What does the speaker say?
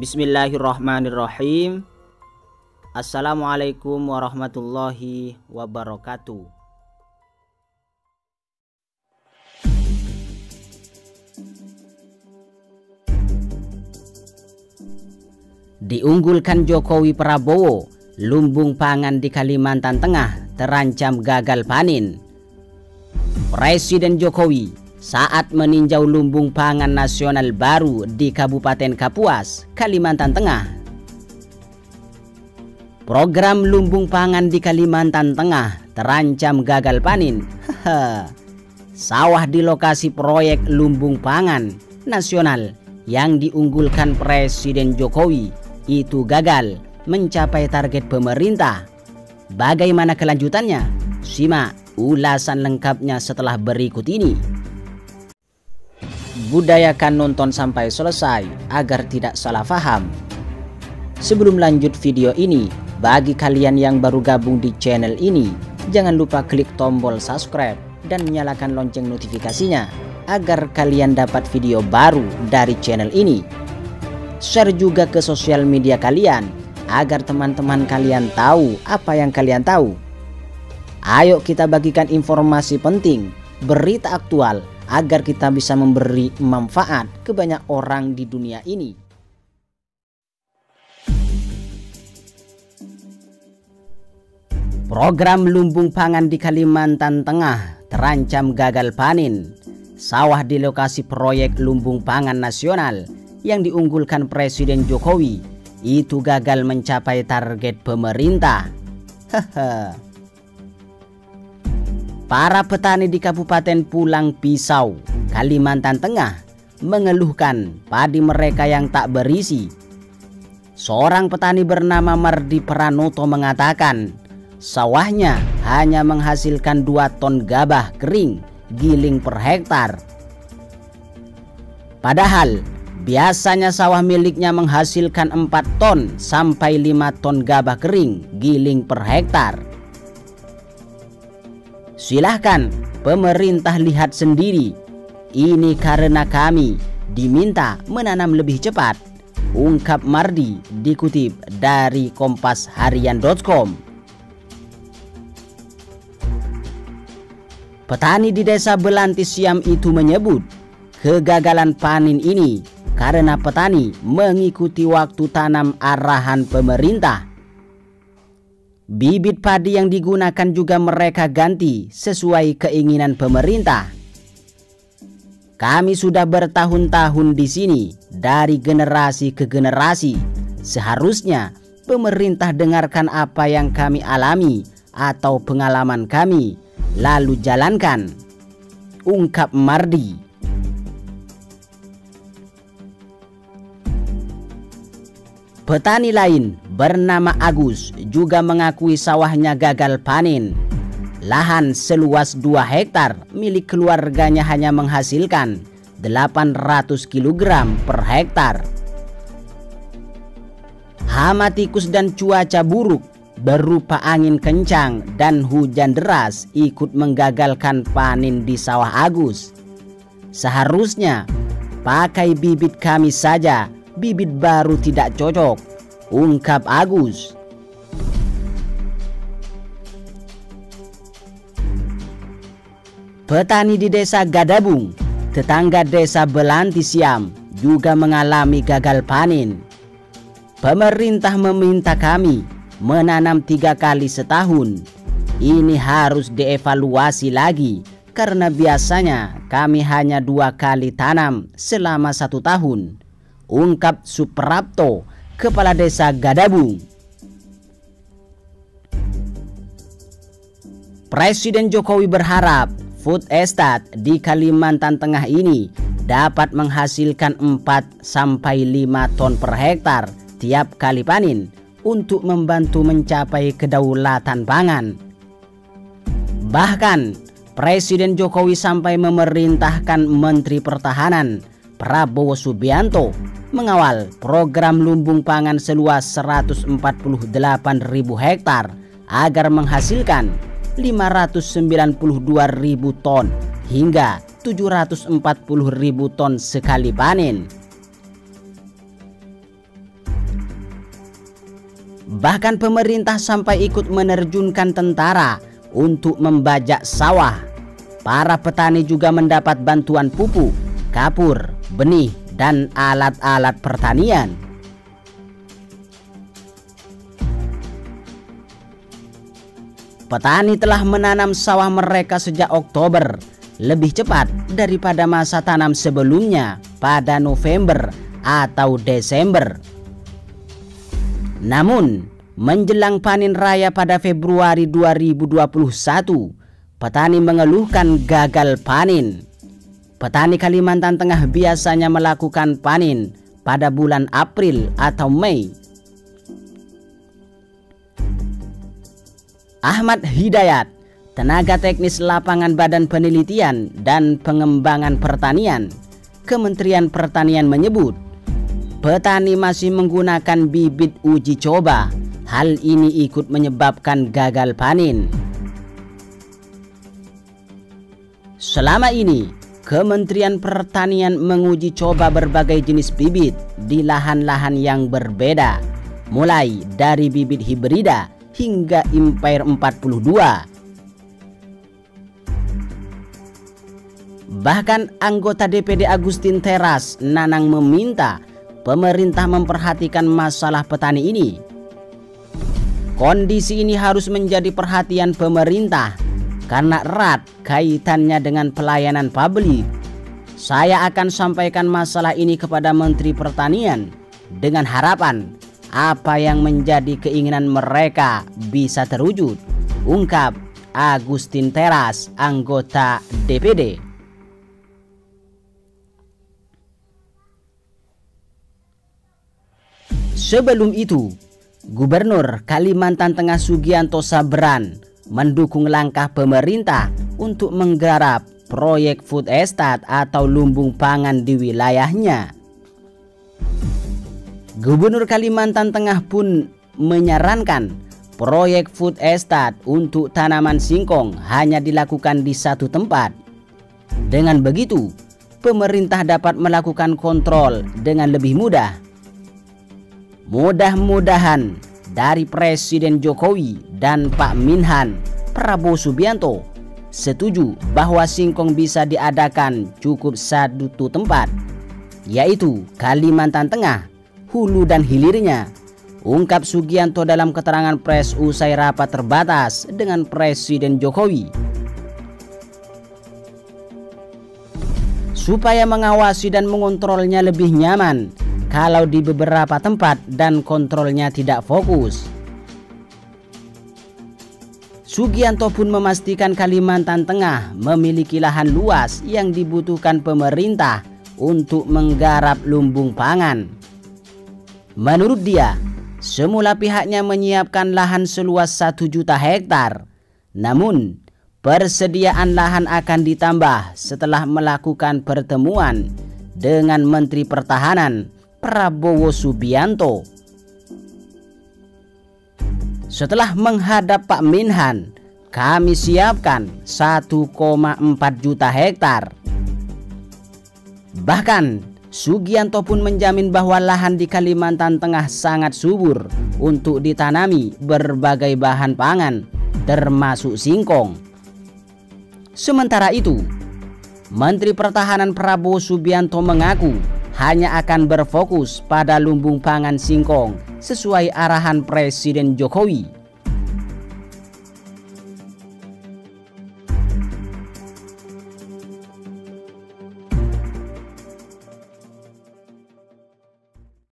Bismillahirrahmanirrahim. Assalamualaikum warahmatullahi wabarakatuh. Diunggulkan Jokowi Prabowo, lumbung pangan di Kalimantan Tengah terancam gagal panen. Presiden Jokowi saat meninjau lumbung pangan nasional baru di Kabupaten Kapuas, Kalimantan Tengah. Program lumbung pangan di Kalimantan Tengah terancam gagal panen. Sawah di lokasi proyek lumbung pangan nasional yang diunggulkan Presiden Jokowi itu gagal mencapai target pemerintah. Bagaimana kelanjutannya? Simak ulasan lengkapnya setelah berikut ini. Budayakan nonton sampai selesai agar tidak salah paham. Sebelum lanjut video ini, bagi kalian yang baru gabung di channel ini, jangan lupa klik tombol subscribe dan nyalakan lonceng notifikasinya agar kalian dapat video baru dari channel ini. Share juga ke sosial media kalian agar teman-teman kalian tahu apa yang kalian tahu. Ayo kita bagikan informasi penting, berita aktual, agar kita bisa memberi manfaat ke banyak orang di dunia ini. Program lumbung pangan di Kalimantan Tengah terancam gagal panen. Sawah di lokasi proyek lumbung pangan nasional yang diunggulkan Presiden Jokowi itu gagal mencapai target pemerintah. Para petani di Kabupaten Pulang Pisau, Kalimantan Tengah mengeluhkan padi mereka yang tak berisi. Seorang petani bernama Mardi Pranoto mengatakan sawahnya hanya menghasilkan 2 ton gabah kering giling per hektar. Padahal biasanya sawah miliknya menghasilkan 4 ton sampai 5 ton gabah kering giling per hektar. Silahkan pemerintah lihat sendiri. Ini karena kami diminta menanam lebih cepat, ungkap Mardi dikutip dari kompasharian.com. Petani di desa Belantis Siam itu menyebut kegagalan panen ini karena petani mengikuti waktu tanam arahan pemerintah. Bibit padi yang digunakan juga mereka ganti sesuai keinginan pemerintah. Kami sudah bertahun-tahun di sini, dari generasi ke generasi. Seharusnya pemerintah dengarkan apa yang kami alami atau pengalaman kami, lalu jalankan, ungkap Mardi. Petani lain bernama Agus juga mengakui sawahnya gagal panen. Lahan seluas 2 hektar milik keluarganya hanya menghasilkan 800 kg per hektar. Hama tikus dan cuaca buruk berupa angin kencang dan hujan deras ikut menggagalkan panen di sawah Agus. Seharusnya pakai bibit kami saja, bibit baru tidak cocok, ungkap Agus. Petani di desa Gadabung, tetangga desa Belantis Siam, juga mengalami gagal panen. Pemerintah meminta kami menanam 3 kali setahun. Ini harus dievaluasi lagi karena biasanya kami hanya 2 kali tanam selama 1 tahun, ungkap Suprapto, kepala desa Gadabung. Presiden Jokowi berharap food estate di Kalimantan Tengah ini dapat menghasilkan 4 sampai 5 ton per hektar tiap kali panen untuk membantu mencapai kedaulatan pangan. Bahkan Presiden Jokowi sampai memerintahkan Menteri Pertahanan Prabowo Subianto mengawal program lumbung pangan seluas 148.000 hektar agar menghasilkan 592.000 ton hingga 740.000 ton sekali panen. Bahkan pemerintah sampai ikut menerjunkan tentara untuk membajak sawah. Para petani juga mendapat bantuan pupuk, kapur, benih, dan alat-alat pertanian. Petani telah menanam sawah mereka sejak Oktober, lebih cepat daripada masa tanam sebelumnya pada November atau Desember. Namun, menjelang panen raya pada Februari 2021, petani mengeluhkan gagal panen. Petani Kalimantan Tengah biasanya melakukan panen pada bulan April atau Mei. Ahmad Hidayat, tenaga teknis lapangan Badan Penelitian dan Pengembangan Pertanian, Kementerian Pertanian menyebut, petani masih menggunakan bibit uji coba. Hal ini ikut menyebabkan gagal panen. Selama ini, Kementerian Pertanian menguji coba berbagai jenis bibit di lahan-lahan yang berbeda, mulai dari bibit hibrida hingga Empire 42. Bahkan anggota DPD Agustin Teras Nanang meminta pemerintah memperhatikan masalah petani ini. Kondisi ini harus menjadi perhatian pemerintah karena erat kaitannya dengan pelayanan publik. Saya akan sampaikan masalah ini kepada Menteri Pertanian dengan harapan apa yang menjadi keinginan mereka bisa terwujud, ungkap Agustin Teras, anggota DPD. Sebelum itu, Gubernur Kalimantan Tengah Sugianto Sabran mendukung langkah pemerintah untuk menggarap proyek food estate atau lumbung pangan di wilayahnya. Gubernur Kalimantan Tengah pun menyarankan proyek food estate untuk tanaman singkong hanya dilakukan di satu tempat. Dengan begitu, pemerintah dapat melakukan kontrol dengan lebih mudah. Mudah-mudahan dari Presiden Jokowi dan Pak Minhan, Prabowo Subianto setuju bahwa singkong bisa diadakan cukup satu tempat, yaitu Kalimantan Tengah, hulu dan hilirnya, ungkap Sugianto dalam keterangan pers usai rapat terbatas dengan Presiden Jokowi. Supaya mengawasi dan mengontrolnya lebih nyaman kalau di beberapa tempat dan kontrolnya tidak fokus. Sugianto pun memastikan Kalimantan Tengah memiliki lahan luas yang dibutuhkan pemerintah untuk menggarap lumbung pangan. Menurut dia, semula pihaknya menyiapkan lahan seluas 1 juta hektar. Namun, persediaan lahan akan ditambah setelah melakukan pertemuan dengan Menteri Pertahanan Prabowo Subianto. Setelah menghadap Pak Minhan, kami siapkan 1,4 juta hektar. Bahkan, Sugianto pun menjamin bahwa lahan di Kalimantan Tengah sangat subur untuk ditanami berbagai bahan pangan, termasuk singkong. Sementara itu, Menteri Pertahanan Prabowo Subianto mengaku hanya akan berfokus pada lumbung pangan singkong sesuai arahan Presiden Jokowi.